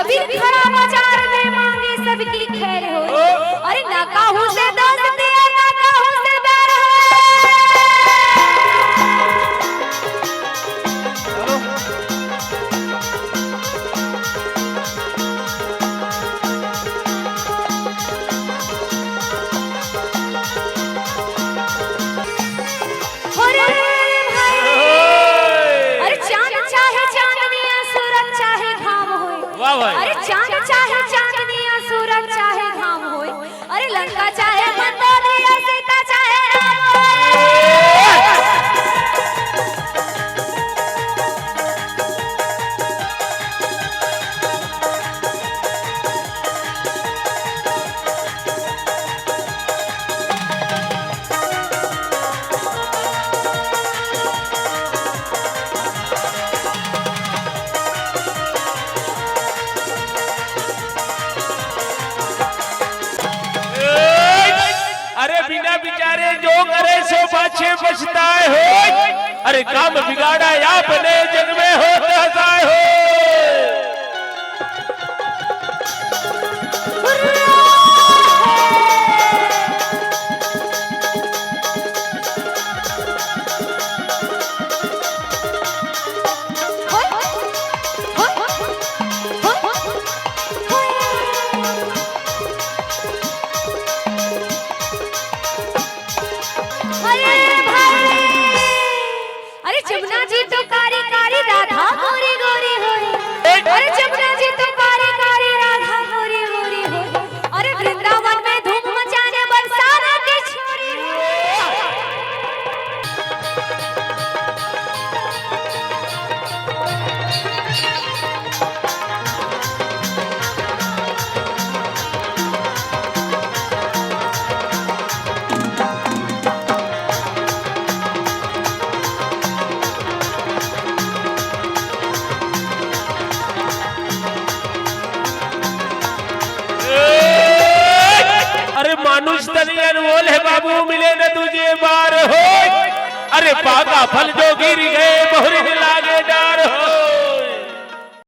कबीर खड़ा बाजार में मांगे सबकी खैर हो। अरे ना काहू से दोस्त दिया ना काहू से बैर अरे चांद चाहे चांदनिया सूरज चाहे घाम होए। अरे लंका चाहे मंदोदरिया सीता चाहे राम बिना बिचारे जो करे सो पाछे पछताए हो। अरे काम बिगाड़ा आपने जग में हो हसाए हो। जमुना जी तो कारी कारी राधा गोरी गोरी होई। अरे जमुना जी तो कारी कारी राधा गोरी गोरी होई। अरे वृंदावन में धूम मचाने बरसाना की छोरी मानुष तनी अनमोल है बाबू मिले न तुझे बार हो। अरे पाका फल जो गिर गए बहुरी लागे डार हो।